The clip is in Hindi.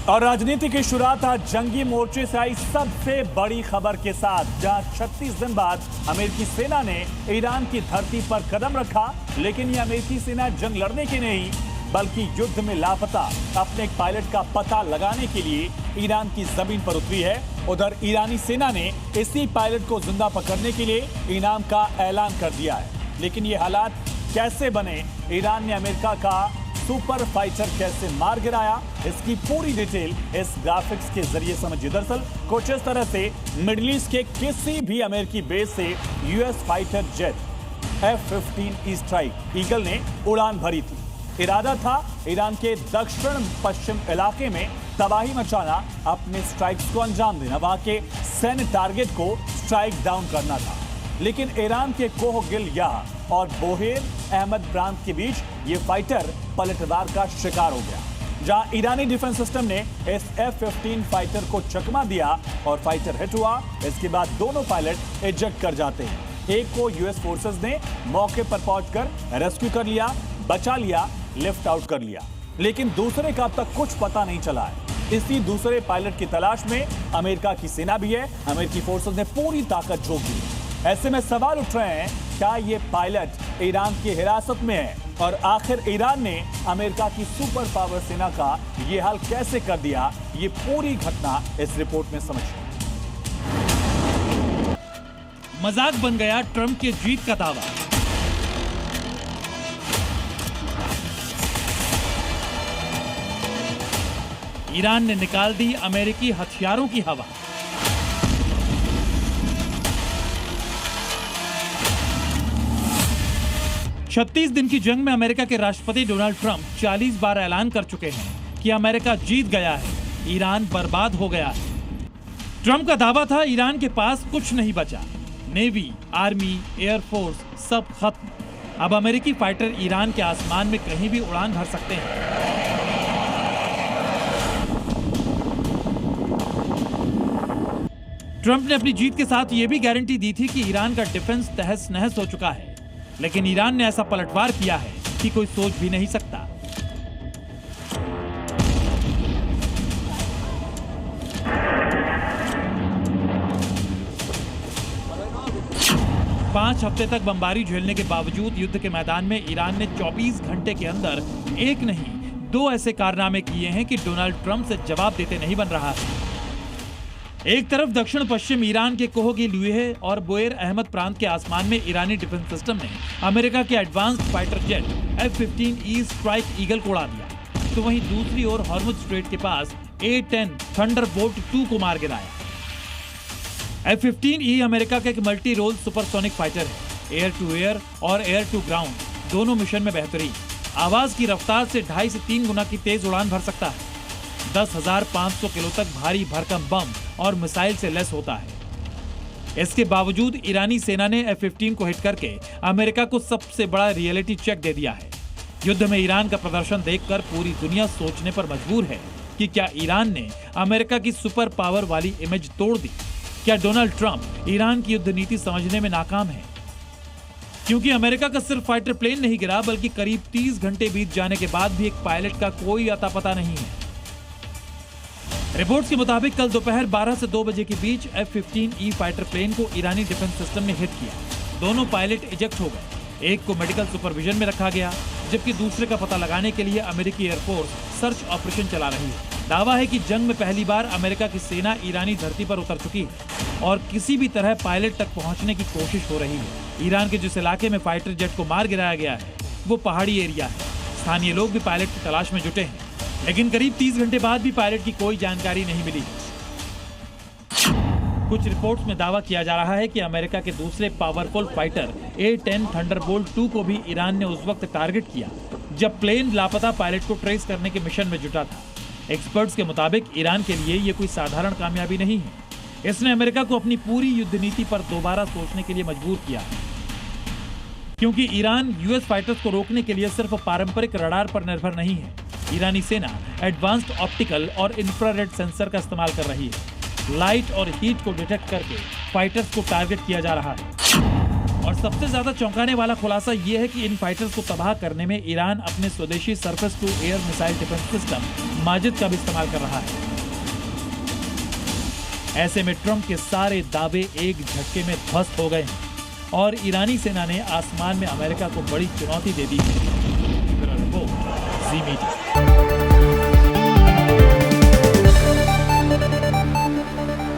और राजनीति की शुरुआत आज जंगी मोर्चे से आई सबसे बड़ी खबर के साथ, जहां 36 दिन बाद अमेरिकी सेना ने ईरान की धरती पर कदम रखा। लेकिन ये अमेरिकी सेना जंग लड़ने की नहीं, बल्कि युद्ध में लापता अपने एक पायलट का पता लगाने के लिए ईरान की जमीन पर उतरी है। उधर ईरानी सेना ने इसी पायलट को जिंदा पकड़ने के लिए इनाम का ऐलान कर दिया है। लेकिन ये हालात कैसे बने, ईरान ने अमेरिका का सुपर फाइटर कैसे मार गिराया, इसकी पूरी डिटेल इस ग्राफिक्स के जरिए समझिए। दरअसल कुछ इस तरह से मिडिल ईस्ट के किसी भी अमेरिकी बेस से US fighter jet F-15E strike eagle ने उड़ान भरी थी। इरादा था ईरान के दक्षिण पश्चिम इलाके में तबाही मचाना, अपने स्ट्राइक्स को अंजाम देना, वहां के सैन्य टारगेट को स्ट्राइक डाउन करना था। लेकिन ईरान के कोह गिल-याह और बोहेर अहमद प्रांत के बीच ये फाइटर पलटवार का शिकार हो गया, जहां ईरानी डिफेंस सिस्टम ने इस F-15 फाइटर को चकमा दिया और फाइटर हिट हुआ। इसके बाद दोनों पायलट इजेक्ट कर जाते हैं। एक को यूएस फोर्सेस ने मौके पर पहुंचकर रेस्क्यू कर लिया, बचा लिया, लिफ्ट आउट कर लिया। लेकिन दूसरे का अब तक कुछ पता नहीं चला है। इसी दूसरे पायलट की तलाश में अमेरिका की सेना भी है। अमेरिकी फोर्सेस ने पूरी ताकत झोंक दी। ऐसे में सवाल उठ रहे हैं, क्या ये पायलट ईरान की हिरासत में है? और आखिर ईरान ने अमेरिका की सुपर पावर सेना का ये हाल कैसे कर दिया? ये पूरी घटना इस रिपोर्ट में समझिए। मजाक बन गया ट्रंप के जीत का दावा। ईरान ने निकाल दी अमेरिकी हथियारों की हवा। छत्तीस दिन की जंग में अमेरिका के राष्ट्रपति डोनाल्ड ट्रंप 40 बार ऐलान कर चुके हैं कि अमेरिका जीत गया है, ईरान बर्बाद हो गया है। ट्रंप का दावा था ईरान के पास कुछ नहीं बचा, नेवी, आर्मी, एयरफोर्स सब खत्म। अब अमेरिकी फाइटर ईरान के आसमान में कहीं भी उड़ान भर सकते हैं। ट्रंप ने अपनी जीत के साथ यह भी गारंटी दी थी कि ईरान का डिफेंस तहस नहस हो चुका है। लेकिन ईरान ने ऐसा पलटवार किया है कि कोई सोच भी नहीं सकता। पांच हफ्ते तक बमबारी झेलने के बावजूद युद्ध के मैदान में ईरान ने 24 घंटे के अंदर एक नहीं 2 ऐसे कारनामे किए हैं कि डोनाल्ड ट्रंप से जवाब देते नहीं बन रहा है। एक तरफ दक्षिण पश्चिम ईरान के कोह गिल-याह और बोहेर अहमद प्रांत के आसमान में ईरानी डिफेंस सिस्टम ने अमेरिका के advanced fighter jet F-15E strike eagle को उड़ा दिया, तो वहीं दूसरी ओर हॉर्मुज स्ट्रेट के पास A-10 थंडरबोल्ट 2 को मार गिराया। F-15E अमेरिका का एक मल्टी रोल सुपरसोनिक फाइटर है। एयर टू एयर और एयर टू ग्राउंड दोनों मिशन में बेहतरीन। आवाज की रफ्तार से 2.5 से 3 गुना की तेज उड़ान भर सकता है। 10,500 किलो तक भारी भरकम बम और मिसाइल से लैस होता है। इसके बावजूद ईरानी सेना ने F-15 को हिट करके अमेरिका को सबसे बड़ा रियलिटी चेक दे दिया है। युद्ध में ईरान का प्रदर्शन देखकर पूरी दुनिया सोचने पर मजबूर है कि क्या ईरान ने अमेरिका की सुपर पावर वाली इमेज तोड़ दी? क्या डोनाल्ड ट्रंप ईरान की युद्ध नीति समझने में नाकाम है? क्योंकि अमेरिका का सिर्फ फाइटर प्लेन नहीं गिरा, बल्कि करीब 30 घंटे बीत जाने के बाद भी एक पायलट का कोई अता पता नहीं है। रिपोर्ट्स के मुताबिक कल दोपहर 12 से 2 बजे के बीच F-15E फाइटर प्लेन को ईरानी डिफेंस सिस्टम ने हिट किया। दोनों पायलट इजेक्ट हो गए। एक को मेडिकल सुपरविजन में रखा गया, जबकि दूसरे का पता लगाने के लिए अमेरिकी एयरफोर्स सर्च ऑपरेशन चला रही है। दावा है कि जंग में पहली बार अमेरिका की सेना ईरानी धरती पर उतर चुकी है और किसी भी तरह पायलट तक पहुंचने की कोशिश हो रही है। ईरान के जिस इलाके में फाइटर जेट को मार गिराया गया है वो पहाड़ी एरिया है। स्थानीय लोग भी पायलट की तलाश में जुटे हैं, लेकिन करीब 30 घंटे बाद भी पायलट की कोई जानकारी नहीं मिली। कुछ रिपोर्ट्स में दावा किया जा रहा है कि अमेरिका के दूसरे पावरफुल फाइटर A-10 थंडरबोल्ट 2 को भी ईरान ने उस वक्त टारगेट किया जब प्लेन लापता पायलट को ट्रेस करने के मिशन में जुटा था। एक्सपर्ट्स के मुताबिक ईरान के लिए यह कोई साधारण कामयाबी नहीं है। इसने अमेरिका को अपनी पूरी युद्ध नीति पर दोबारा सोचने के लिए मजबूर किया, क्योंकि ईरान यूएस फाइटर्स को रोकने के लिए सिर्फ पारंपरिक रडार पर निर्भर नहीं है। ईरानी सेना एडवांस्ड ऑप्टिकल और इंफ्रारेड सेंसर का इस्तेमाल कर रही है। लाइट और हीट को डिटेक्ट करके फाइटर्स को टारगेट किया जा रहा है और सबसे ज्यादा चौंकाने वाला खुलासा यह है कि इन फाइटर्स को तबाह करने में ईरान अपने स्वदेशी surface to air missile defence system Majid का भी इस्तेमाल कर रहा है। ऐसे में ट्रंप के सारे दावे एक झटके में ध्वस्त हो गए हैं और ईरानी सेना ने आसमान में अमेरिका को बड़ी चुनौती दे दी है। जी मीडिया।